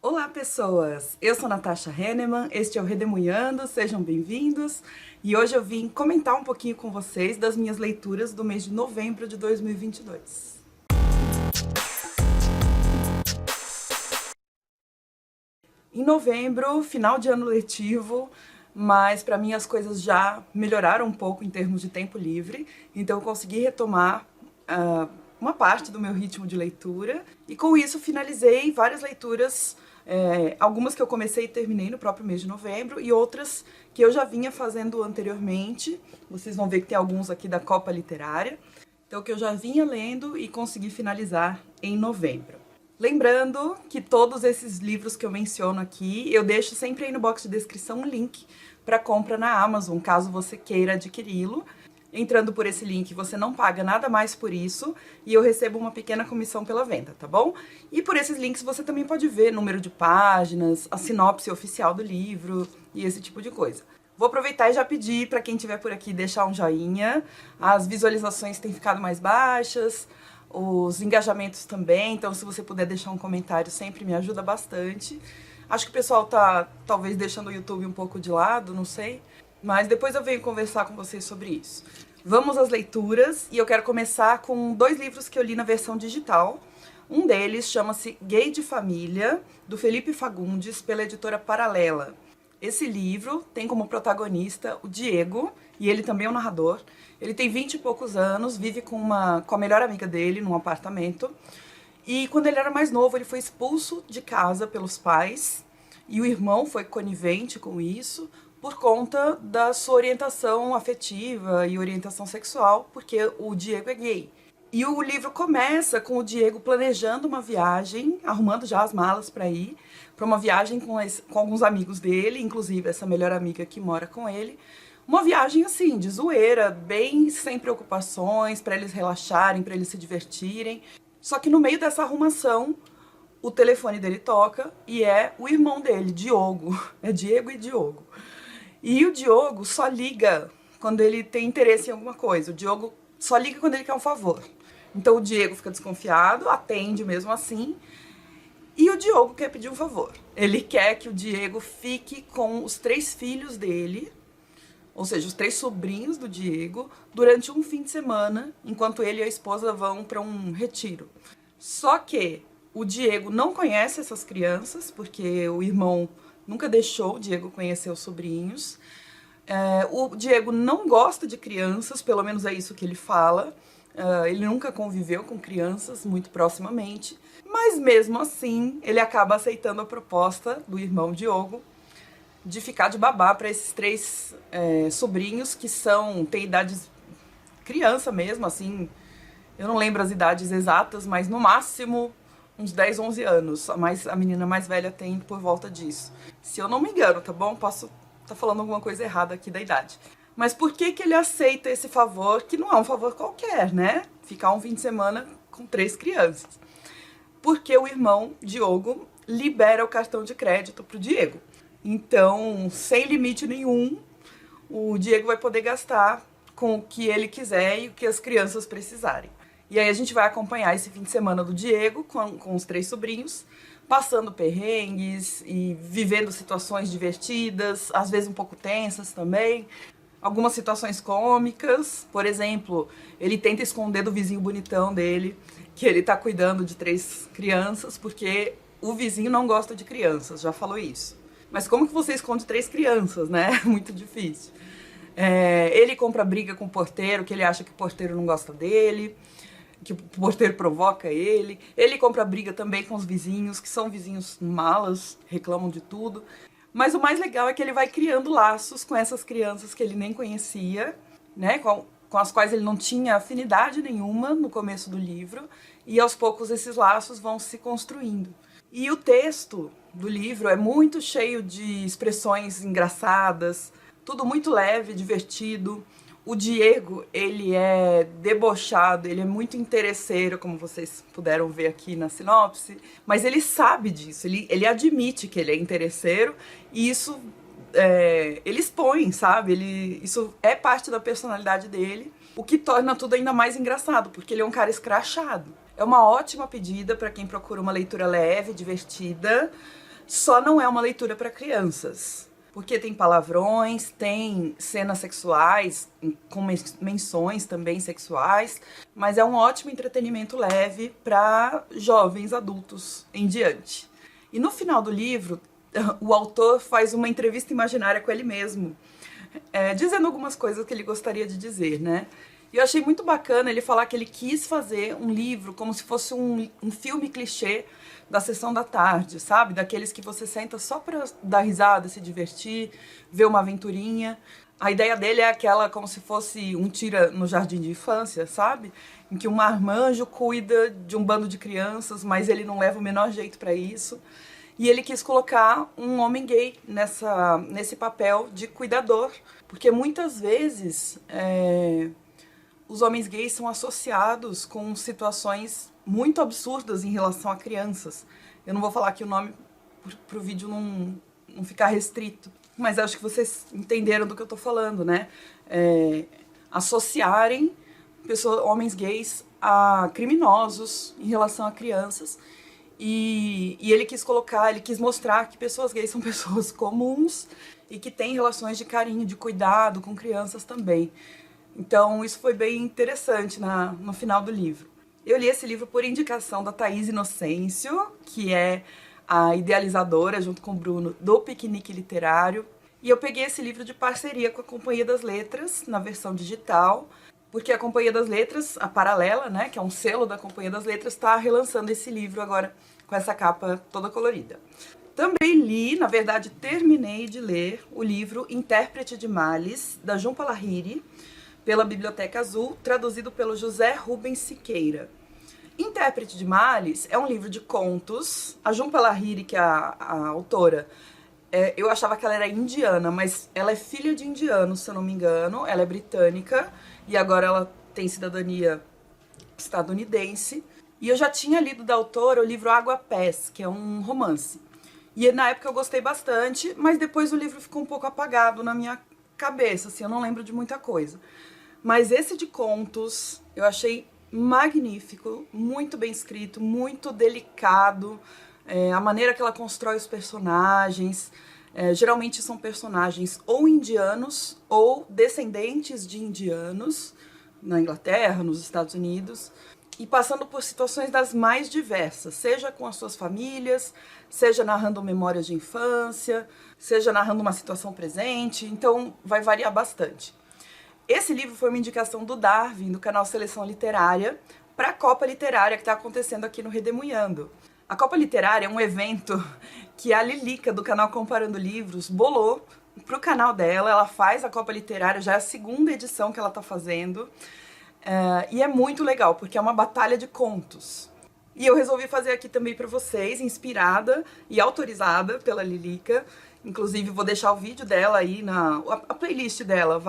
Olá, pessoas! Eu sou Natasha Henneman, este é o Redemunhando, sejam bem-vindos. E hoje eu vim comentar um pouquinho com vocês das minhas leituras do mês de novembro de 2022. Em novembro, final de ano letivo, mas para mim as coisas já melhoraram um pouco em termos de tempo livre, então eu consegui retomar uma parte do meu ritmo de leitura e com isso finalizei várias leituras, algumas que eu comecei e terminei no próprio mês de novembro e outras que eu já vinha fazendo anteriormente. Vocês vão ver que tem alguns aqui da Copa Literária, então que eu já vinha lendo e consegui finalizar em novembro. Lembrando que todos esses livros que eu menciono aqui, eu deixo sempre aí no box de descrição um link para compra na Amazon, caso você queira adquiri-lo. Entrando por esse link, você não paga nada mais por isso e eu recebo uma pequena comissão pela venda, tá bom? E por esses links você também pode ver número de páginas, a sinopse oficial do livro e esse tipo de coisa. Vou aproveitar e já pedir para quem estiver por aqui deixar um joinha. As visualizações têm ficado mais baixas, os engajamentos também, então se você puder deixar um comentário sempre me ajuda bastante. Acho que o pessoal tá talvez deixando o YouTube um pouco de lado, não sei, mas depois eu venho conversar com vocês sobre isso. Vamos às leituras e eu quero começar com dois livros que eu li na versão digital. Um deles chama-se Gay de Família, do Felipe Fagundes, pela editora Paralela. Esse livro tem como protagonista o Diego, e ele também é um narrador. Ele tem 20 e poucos anos, vive com a melhor amiga dele num apartamento. E quando ele era mais novo, ele foi expulso de casa pelos pais. E o irmão foi conivente com isso por conta da sua orientação afetiva e orientação sexual, porque o Diego é gay. E o livro começa com o Diego planejando uma viagem, arrumando já as malas para ir, para uma viagem com alguns amigos dele, inclusive essa melhor amiga que mora com ele. Uma viagem assim, de zoeira, bem sem preocupações, para eles relaxarem, para eles se divertirem. Só que no meio dessa arrumação, o telefone dele toca e é o irmão dele, Diogo. É Diego e Diogo. E o Diogo só liga quando ele tem interesse em alguma coisa. O Diogo só liga quando ele quer um favor. Então o Diego fica desconfiado, atende mesmo assim. E o Diogo quer pedir um favor. Ele quer que o Diego fique com os 3 filhos dele, ou seja, os 3 sobrinhos do Diego, durante um fim de semana, enquanto ele e a esposa vão para um retiro. Só que o Diego não conhece essas crianças, porque o irmão nunca deixou o Diego conhecer os sobrinhos. O Diego não gosta de crianças, pelo menos é isso que ele fala. Ele nunca conviveu com crianças muito proximamente, mas mesmo assim ele acaba aceitando a proposta do irmão Diogo de ficar de babá para esses 3 sobrinhos que têm idades criança mesmo, assim, eu não lembro as idades exatas, mas no máximo uns 10, 11 anos. A menina mais velha tem por volta disso. Se eu não me engano, tá bom? Posso estar falando alguma coisa errada aqui da idade. Mas por que ele aceita esse favor, que não é um favor qualquer, né? Ficar um fim de semana com 3 crianças. Porque o irmão, Diogo, libera o cartão de crédito pro Diego. Então, sem limite nenhum, o Diego vai poder gastar com o que ele quiser e o que as crianças precisarem. E aí a gente vai acompanhar esse fim de semana do Diego com os 3 sobrinhos, passando perrengues e vivendo situações divertidas, às vezes um pouco tensas também. Algumas situações cômicas, por exemplo, ele tenta esconder do vizinho bonitão dele que ele tá cuidando de 3 crianças, porque o vizinho não gosta de crianças, já falou isso. Mas como que você esconde 3 crianças, né? Muito difícil. Ele compra briga com o porteiro, que ele acha que o porteiro não gosta dele, que o porteiro provoca ele. Ele compra briga também com os vizinhos, que são vizinhos malas, reclamam de tudo. Mas o mais legal é que ele vai criando laços com essas crianças que ele nem conhecia, né? Com as quais ele não tinha afinidade nenhuma no começo do livro. E aos poucos esses laços vão se construindo. E o texto do livro é muito cheio de expressões engraçadas, tudo muito leve, divertido. O Diego, ele é debochado, ele é muito interesseiro, como vocês puderam ver aqui na sinopse, mas ele sabe disso, ele admite que ele é interesseiro e isso ele expõe, sabe? Isso é parte da personalidade dele, o que torna tudo ainda mais engraçado, porque ele é um cara escrachado. É uma ótima pedida para quem procura uma leitura leve, divertida, Só não é uma leitura para crianças, porque tem palavrões, tem cenas sexuais, com menções também sexuais, mas é um ótimo entretenimento leve para jovens adultos em diante. E no final do livro, o autor faz uma entrevista imaginária com ele mesmo, dizendo algumas coisas que ele gostaria de dizer, né? E eu achei muito bacana ele falar que ele quis fazer um livro como se fosse um filme clichê da sessão da tarde, sabe? Daqueles que você senta só pra dar risada, se divertir, ver uma aventurinha. A ideia dele é aquela como se fosse um tira no jardim de infância, sabe? Em que um marmanjo cuida de um bando de crianças, mas ele não leva o menor jeito pra isso. E ele quis colocar um homem gay nesse papel de cuidador, porque muitas vezes os homens gays são associados com situações muito absurdas em relação a crianças. Eu não vou falar aqui o nome pro vídeo não ficar restrito, mas acho que vocês entenderam do que eu tô falando, né? Associarem homens gays a criminosos em relação a crianças. E ele quis mostrar que pessoas gays são pessoas comuns e que têm relações de carinho, de cuidado com crianças também. Então isso foi bem interessante no final do livro. Eu li esse livro por indicação da Thaís Inocêncio, que é a idealizadora, junto com o Bruno, do Piquenique Literário. E eu peguei esse livro de parceria com a Companhia das Letras, na versão digital, porque a Companhia das Letras, a Paralela, né, que é um selo da Companhia das Letras, está relançando esse livro agora com essa capa toda colorida. Também li, na verdade terminei de ler, o livro Intérprete de Males, da Jhumpa Lahiri, pela Biblioteca Azul, traduzido pelo José Rubens Siqueira. Intérprete de Males é um livro de contos. A Jhumpa Lahiri, que é a autora, eu achava que ela era indiana, mas ela é filha de indianos, se eu não me engano. Ela é britânica e agora ela tem cidadania estadunidense. E eu já tinha lido da autora o livro Água Pés, que é um romance. E na época eu gostei bastante, mas depois o livro ficou um pouco apagado na minha cabeça, assim, eu não lembro de muita coisa. Mas esse de contos eu achei magnífico, muito bem escrito, muito delicado, a maneira que ela constrói os personagens. Geralmente são personagens ou indianos ou descendentes de indianos, na Inglaterra, nos Estados Unidos, e passando por situações das mais diversas, seja com as suas famílias, seja narrando memórias de infância, seja narrando uma situação presente, então vai variar bastante. Esse livro foi uma indicação do Darwin, do canal Seleção Literária, para a Copa Literária que está acontecendo aqui no Redemoinhando. A Copa Literária é um evento que a Lilica, do canal Comparando Livros, bolou para o canal dela. Ela faz a Copa Literária, já é a segunda edição que ela está fazendo. E é muito legal, porque é uma batalha de contos. E eu resolvi fazer aqui também para vocês, inspirada e autorizada pela Lilica. Inclusive vou deixar o vídeo dela aí, a playlist dela,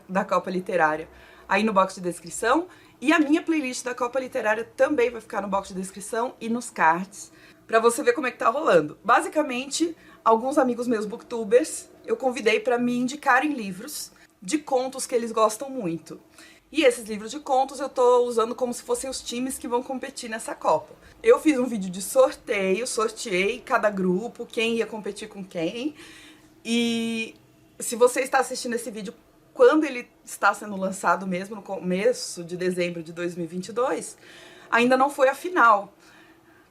da Copa Literária, aí no box de descrição. E a minha playlist da Copa Literária também vai ficar no box de descrição e nos cards, pra você ver como é que tá rolando. Basicamente, alguns amigos meus booktubers, eu convidei pra me indicarem livros de contos que eles gostam muito. E esses livros de contos eu tô usando como se fossem os times que vão competir nessa Copa. Eu fiz um vídeo de sorteio, sorteei cada grupo, quem ia competir com quem. E se você está assistindo esse vídeo quando ele está sendo lançado mesmo, no começo de dezembro de 2022, ainda não foi a final.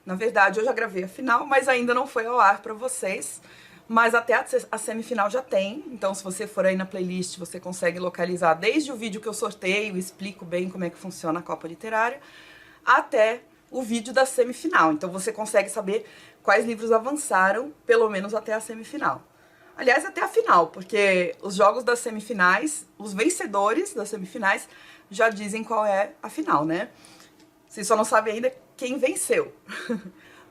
Na verdade, eu já gravei a final, mas ainda não foi ao ar para vocês. Mas até a semifinal já tem, então se você for aí na playlist, você consegue localizar desde o vídeo que eu sorteio, explico bem como é que funciona a Copa Literária, até o vídeo da semifinal. Então você consegue saber quais livros avançaram, pelo menos até a semifinal. Aliás, até a final, porque os jogos das semifinais, os vencedores das semifinais, já dizem qual é a final, né? Vocês só não sabem ainda quem venceu.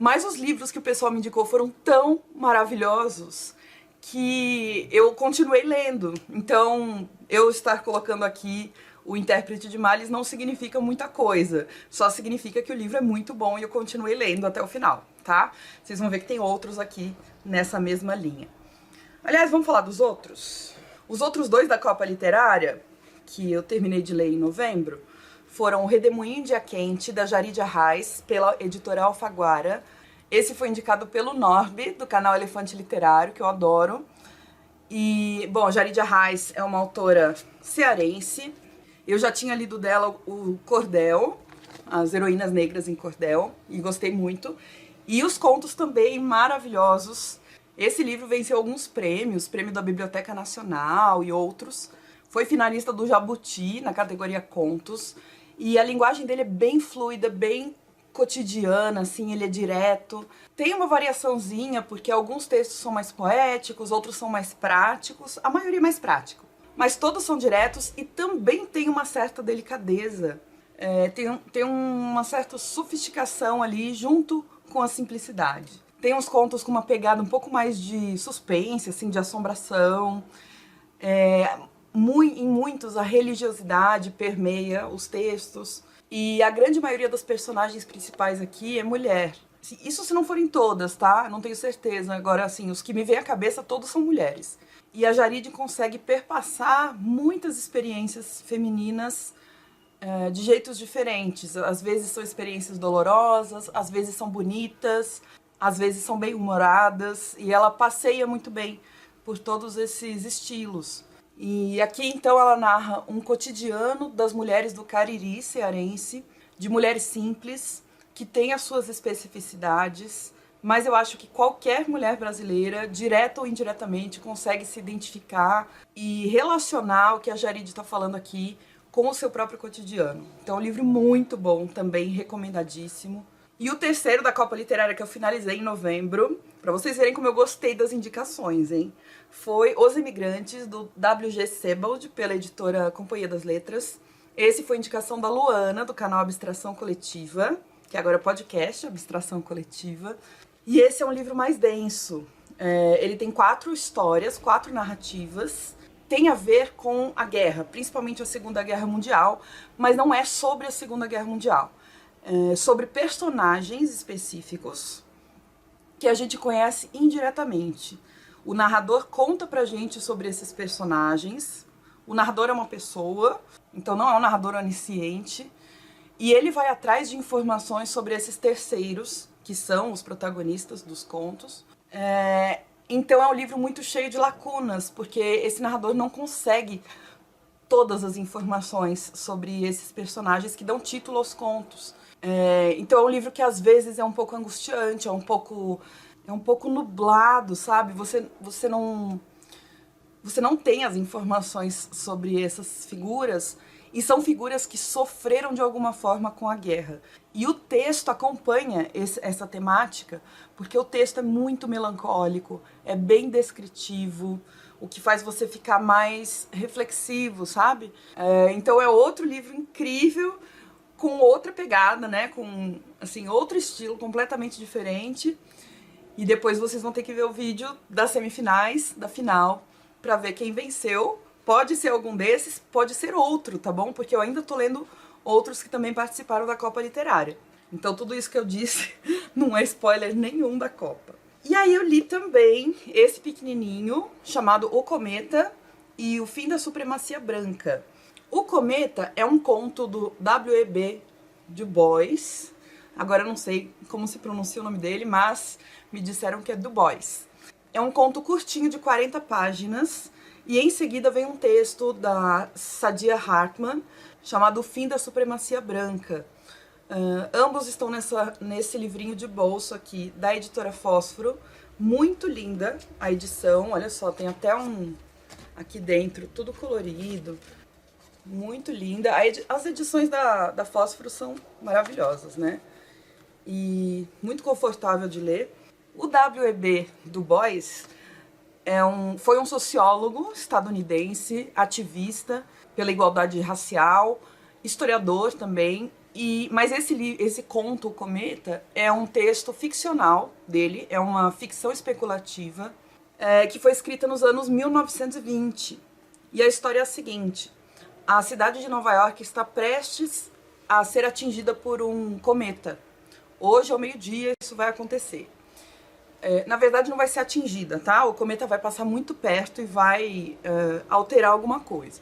Mas os livros que o pessoal me indicou foram tão maravilhosos que eu continuei lendo. Então, eu estar colocando aqui o Intérprete de Males não significa muita coisa. Só significa que o livro é muito bom e eu continuei lendo até o final, tá? Vocês vão ver que tem outros aqui nessa mesma linha. Aliás, vamos falar dos outros? Os outros dois da Copa Literária, que eu terminei de ler em novembro, foram O Redemoinho em Dia Quente, da Jarid Arraes, pela editora Alfaguara, Esse foi indicado pelo Norby, do canal Elefante Literário, que eu adoro. E, bom, Jaridia Reis é uma autora cearense. Eu já tinha lido dela o Cordel, As Heroínas Negras em Cordel, e gostei muito. E os contos também maravilhosos. Esse livro venceu alguns prêmios, prêmio da Biblioteca Nacional e outros. Foi finalista do Jabuti, na categoria Contos. E a linguagem dele é bem fluida, bem cotidiana, assim, ele é direto. Tem uma variaçãozinha, porque alguns textos são mais poéticos, outros são mais práticos, a maioria é mais prático. Mas todos são diretos e também tem uma certa delicadeza, tem uma certa sofisticação ali junto com a simplicidade. Tem uns contos com uma pegada um pouco mais de suspense, assim, de assombração. Em muitos a religiosidade permeia os textos. E a grande maioria dos personagens principais aqui é mulher. Isso se não forem todas, tá? Não tenho certeza. Agora, assim, os que me vêm à cabeça todos são mulheres. E a Jaride consegue perpassar muitas experiências femininas de jeitos diferentes. Às vezes são experiências dolorosas, às vezes são bonitas, às vezes são bem-humoradas. E ela passeia muito bem por todos esses estilos. E aqui, então, ela narra um cotidiano das mulheres do Cariri cearense, de mulheres simples, que têm as suas especificidades, mas eu acho que qualquer mulher brasileira, direta ou indiretamente, consegue se identificar e relacionar o que a Jaride está falando aqui com o seu próprio cotidiano. Então, é um livro muito bom, também recomendadíssimo. E o terceiro da Copa Literária que eu finalizei em novembro, pra vocês verem como eu gostei das indicações, hein? Foi Os Imigrantes, do W.G. Sebald, pela editora Companhia das Letras. Esse foi indicação da Luana, do canal Abstração Coletiva, que agora é podcast, Abstração Coletiva. E esse é um livro mais denso. Ele tem 4 histórias, 4 narrativas. Tem a ver com a guerra, principalmente a Segunda Guerra Mundial, mas não é sobre a Segunda Guerra Mundial. Sobre personagens específicos que a gente conhece indiretamente. O narrador conta pra gente sobre esses personagens. O narrador é uma pessoa, então não é um narrador onisciente. E ele vai atrás de informações sobre esses terceiros, que são os protagonistas dos contos. Então é um livro muito cheio de lacunas, porque esse narrador não consegue todas as informações sobre esses personagens que dão título aos contos. Então é um livro que às vezes é um pouco angustiante, é um pouco nublado, sabe? Você não tem as informações sobre essas figuras, e são figuras que sofreram de alguma forma com a guerra. E o texto acompanha essa temática, porque o texto é muito melancólico, é bem descritivo, o que faz você ficar mais reflexivo, sabe? Então é outro livro incrível, com outra pegada, né? Com, assim, outro estilo completamente diferente. E depois vocês vão ter que ver o vídeo das semifinais, da final, pra ver quem venceu. Pode ser algum desses, pode ser outro, tá bom? Porque eu ainda tô lendo outros que também participaram da Copa Literária. Então tudo isso que eu disse não é spoiler nenhum da Copa. E aí eu li também esse pequenininho, chamado O Cometa e o Fim da Supremacia Branca. O Cometa é um conto do W.E.B. Du Bois. Agora eu não sei como se pronuncia o nome dele, mas me disseram que é Du Bois. É um conto curtinho de 40 páginas e em seguida vem um texto da Saidiya Hartman chamado O Fim da Supremacia Branca. Ambos estão nesse livrinho de bolso aqui da editora Fósforo. Muito linda a edição, olha só, tem até um aqui dentro, tudo colorido. Muito linda. As edições da Fósforo são maravilhosas, né? E muito confortável de ler. O W.E.B. Du Bois foi um sociólogo estadunidense, ativista pela igualdade racial, historiador também. Mas esse conto, O Cometa, é um texto ficcional dele, é uma ficção especulativa, que foi escrita nos anos 1920. E a história é a seguinte: a cidade de Nova York está prestes a ser atingida por um cometa. Hoje, ao meio-dia, isso vai acontecer. Na verdade, não vai ser atingida, tá? O cometa vai passar muito perto e vai alterar alguma coisa.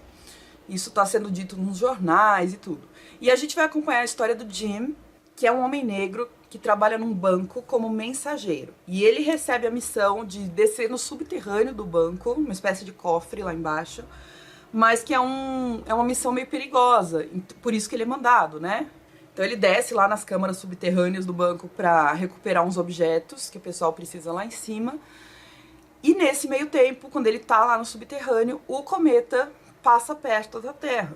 Isso está sendo dito nos jornais e tudo. E a gente vai acompanhar a história do Jim, que é um homem negro que trabalha num banco como mensageiro. E ele recebe a missão de descer no subterrâneo do banco, uma espécie de cofre lá embaixo, mas que é uma missão meio perigosa, por isso que ele é mandado, né? Então ele desce lá nas câmaras subterrâneas do banco para recuperar uns objetos que o pessoal precisa lá em cima. E nesse meio tempo, quando ele tá lá no subterrâneo, o cometa passa perto da Terra.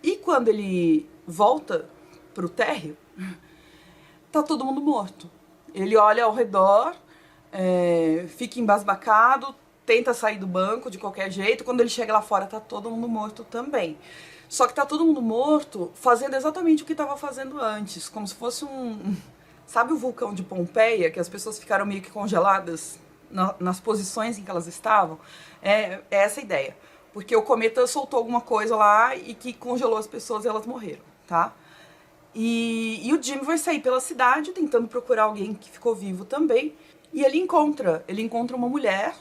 E quando ele volta pro térreo, tá todo mundo morto. Ele olha ao redor, fica embasbacado, tenta sair do banco de qualquer jeito. Quando ele chega lá fora, tá todo mundo morto também. Só que tá todo mundo morto fazendo exatamente o que estava fazendo antes, como se fosse sabe o vulcão de Pompeia, que as pessoas ficaram meio que congeladas nas posições em que elas estavam? É essa a ideia. Porque o cometa soltou alguma coisa lá e que congelou as pessoas e elas morreram, tá? E o Jim vai sair pela cidade tentando procurar alguém que ficou vivo também. E ele encontra uma mulher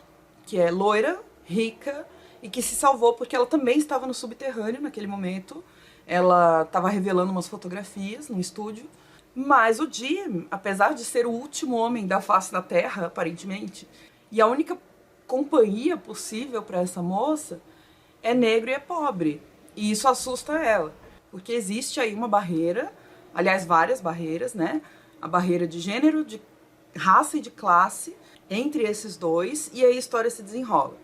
que é loira, rica e que se salvou porque ela também estava no subterrâneo naquele momento. Ela estava revelando umas fotografias no estúdio. Mas o Jim, apesar de ser o último homem da face da Terra, aparentemente, e a única companhia possível para essa moça, é negro e é pobre. E isso assusta ela, porque existe aí uma barreira, aliás, várias barreiras, né? A barreira de gênero, de raça e de classe entre esses dois, e aí a história se desenrola.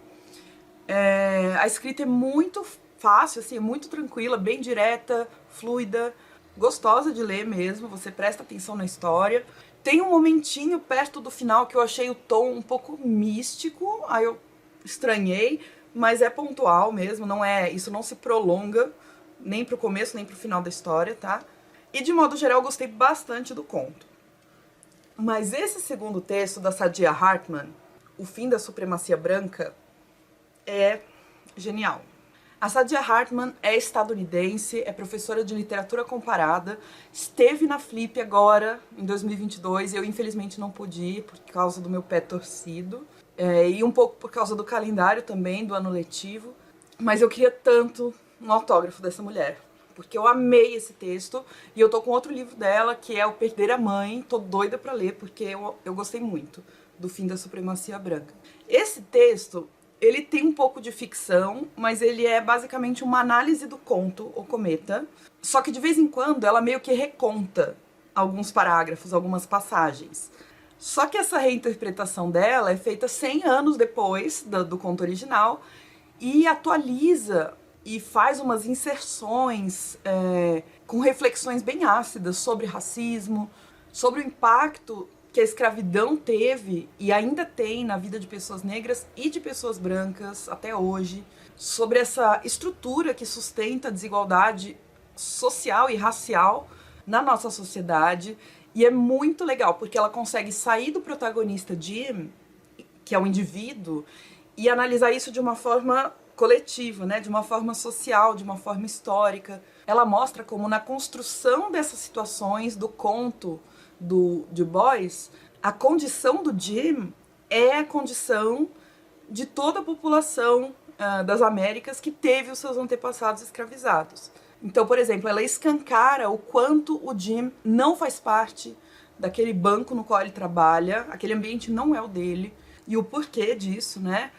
A escrita é muito fácil, assim, muito tranquila, bem direta, fluida, gostosa de ler mesmo, você presta atenção na história. Tem um momentinho perto do final que eu achei o tom um pouco místico, aí eu estranhei, mas é pontual mesmo, isso não se prolonga nem pro começo nem pro final da história, tá? E de modo geral eu gostei bastante do conto. Mas esse segundo texto da Saidiya Hartman, O Fim da Supremacia Branca, é genial. A Saidiya Hartman é estadunidense, é professora de literatura comparada, esteve na Flip agora, em 2022, eu infelizmente não pude ir por causa do meu pé torcido, e um pouco por causa do calendário também, do ano letivo, mas eu queria tanto um autógrafo dessa mulher, porque eu amei esse texto, e eu tô com outro livro dela, que é O Perder a Mãe, tô doida pra ler, porque eu gostei muito do Fim da Supremacia Branca. Esse texto, ele tem um pouco de ficção, mas ele é basicamente uma análise do conto, O Cometa, só que de vez em quando ela meio que reconta alguns parágrafos, algumas passagens. Só que essa reinterpretação dela é feita 100 anos depois do conto original e atualiza e faz umas inserções com reflexões bem ácidas sobre racismo, sobre o impacto que a escravidão teve e ainda tem na vida de pessoas negras e de pessoas brancas até hoje, sobre essa estrutura que sustenta a desigualdade social e racial na nossa sociedade. E é muito legal, porque ela consegue sair do protagonista Jim, que é um indivíduo, e analisar isso de uma forma coletiva, né? De uma forma social, de uma forma histórica. Ela mostra como na construção dessas situações do conto do Du Bois, a condição do Jim é a condição de toda a população das Américas que teve os seus antepassados escravizados. Então, por exemplo, ela escancara o quanto o Jim não faz parte daquele banco no qual ele trabalha, aquele ambiente não é o dele, e o porquê disso, né?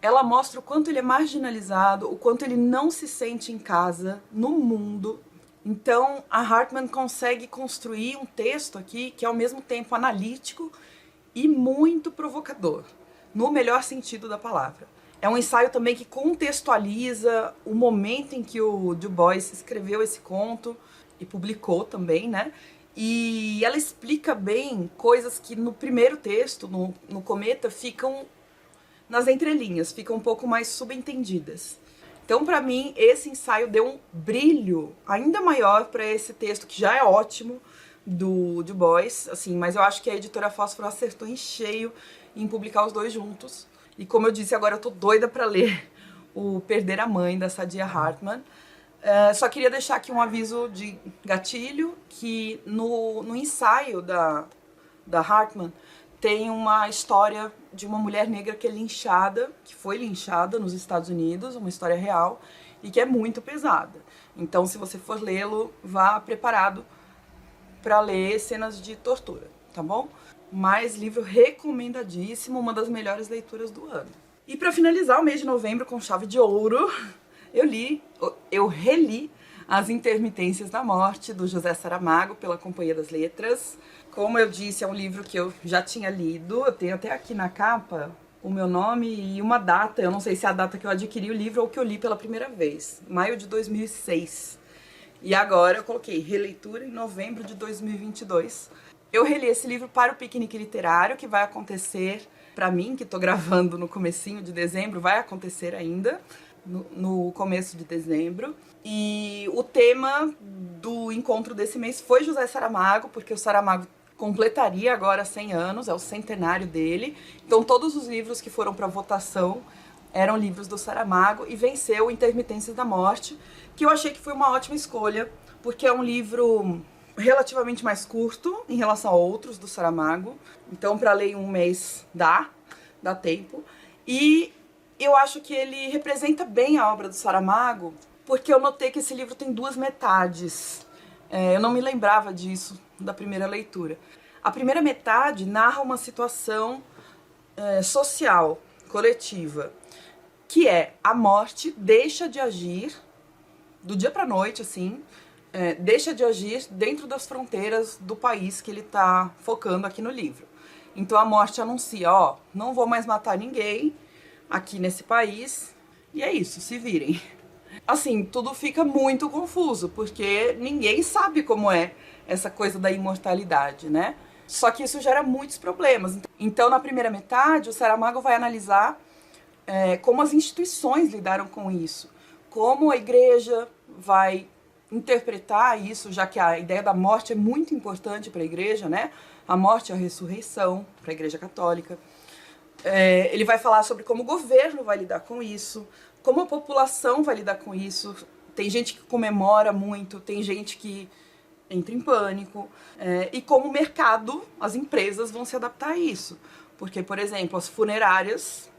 Ela mostra o quanto ele é marginalizado, o quanto ele não se sente em casa no mundo. Então, a Hartman consegue construir um texto aqui que é ao mesmo tempo analítico e muito provocador, no melhor sentido da palavra. É um ensaio também que contextualiza o momento em que o Du Bois escreveu esse conto e publicou também, né? E ela explica bem coisas que no primeiro texto, no Cometa, ficam nas entrelinhas, ficam um pouco mais subentendidas. Então, para mim, esse ensaio deu um brilho ainda maior para esse texto, que já é ótimo, do Du Bois, assim, mas eu acho que a editora Fósforo acertou em cheio em publicar os dois juntos. E como eu disse, agora eu tô doida para ler o Perder a Mãe, da Saidiya Hartman. Só queria deixar aqui um aviso de gatilho, que no ensaio da Hartman tem uma história de uma mulher negra que é linchada, que foi linchada nos Estados Unidos, uma história real, e que é muito pesada. Então, se você for lê-lo, vá preparado para ler cenas de tortura. tá bom? Mas livro recomendadíssimo, uma das melhores leituras do ano. E pra finalizar o mês de novembro com chave de ouro, eu reli As Intermitências da Morte, do José Saramago, pela Companhia das Letras. Como eu disse, é um livro que eu já tinha lido, eu tenho até aqui na capa o meu nome e uma data, eu não sei se é a data que eu adquiri o livro ou que eu li pela primeira vez, maio de 2006. E agora eu coloquei releitura em novembro de 2022. Eu reli esse livro para o piquenique literário, que vai acontecer, para mim, que tô gravando no comecinho de dezembro, vai acontecer ainda, no começo de dezembro. E o tema do encontro desse mês foi José Saramago, porque o Saramago completaria agora 100 anos, é o centenário dele. Então todos os livros que foram para votação eram livros do Saramago e venceu Intermitências da Morte, que eu achei que foi uma ótima escolha, porque é um livro relativamente mais curto em relação a outros do Saramago. Então para ler em um mês dá tempo. E eu acho que ele representa bem a obra do Saramago, porque eu notei que esse livro tem duas metades. Eu não me lembrava disso da primeira leitura. A primeira metade narra uma situação social, coletiva, que é a morte deixa de agir do dia pra noite, assim, deixa de agir dentro das fronteiras do país que ele tá focando aqui no livro. Então a morte anuncia, ó, não vou mais matar ninguém aqui nesse país, e é isso, se virem. Assim, tudo fica muito confuso, porque ninguém sabe como é essa coisa da imortalidade, né? Só que isso gera muitos problemas. Então, na primeira metade, o Saramago vai analisar como as instituições lidaram com isso, como a igreja vai interpretar isso, já que a ideia da morte é muito importante para a igreja, né? A morte e a ressurreição para a igreja católica. Ele vai falar sobre como o governo vai lidar com isso, como a população vai lidar com isso. Tem gente que comemora muito, tem gente que entra em pânico, e como o mercado, as empresas vão se adaptar a isso. Porque, por exemplo, as funerárias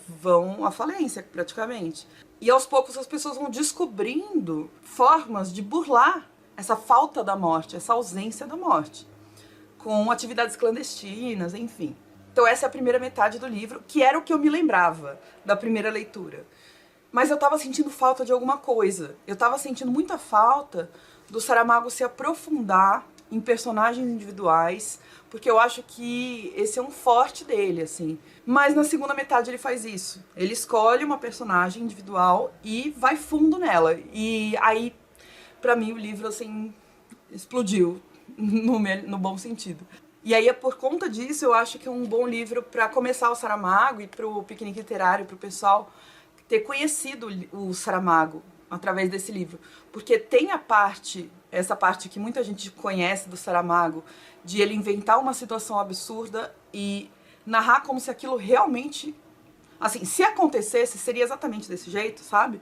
vão à falência, praticamente. E aos poucos as pessoas vão descobrindo formas de burlar essa falta da morte, essa ausência da morte, com atividades clandestinas, enfim. Então essa é a primeira metade do livro, que era o que eu me lembrava da primeira leitura. Mas eu tava sentindo falta de alguma coisa. Eu tava sentindo muita falta do Saramago se aprofundar em personagens individuais, porque eu acho que esse é um forte dele, assim. Mas na segunda metade ele faz isso. Ele escolhe uma personagem individual e vai fundo nela. E aí, pra mim, o livro, assim, explodiu, no bom sentido. E aí, por conta disso, eu acho que é um bom livro para começar o Saramago e pro piquenique literário, pro pessoal ter conhecido o Saramago através desse livro. Porque tem essa parte que muita gente conhece do Saramago, de ele inventar uma situação absurda e narrar como se aquilo realmente... Assim, se acontecesse, seria exatamente desse jeito, sabe?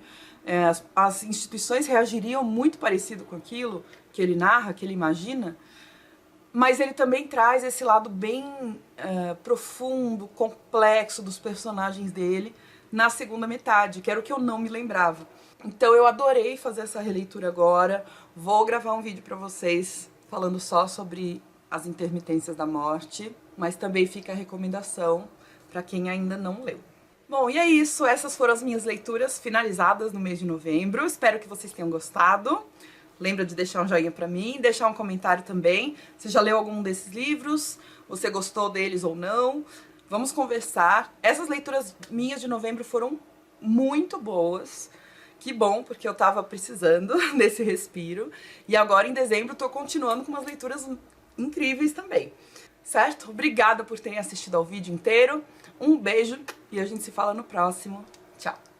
As instituições reagiriam muito parecido com aquilo que ele narra, que ele imagina. Mas ele também traz esse lado bem profundo, complexo dos personagens dele na segunda metade, que era o que eu não me lembrava. Então eu adorei fazer essa releitura agora. Vou gravar um vídeo pra vocês falando só sobre As Intermitências da Morte, mas também fica a recomendação pra quem ainda não leu. Bom, e é isso. Essas foram as minhas leituras finalizadas no mês de novembro. Espero que vocês tenham gostado. Lembra de deixar um joinha pra mim, deixar um comentário também. Você já leu algum desses livros? Você gostou deles ou não? Vamos conversar. Essas leituras minhas de novembro foram muito boas. Que bom, porque eu tava precisando desse respiro. E agora, em dezembro, tô continuando com umas leituras incríveis também. Certo? Obrigada por terem assistido ao vídeo inteiro. Um beijo e a gente se fala no próximo. Tchau!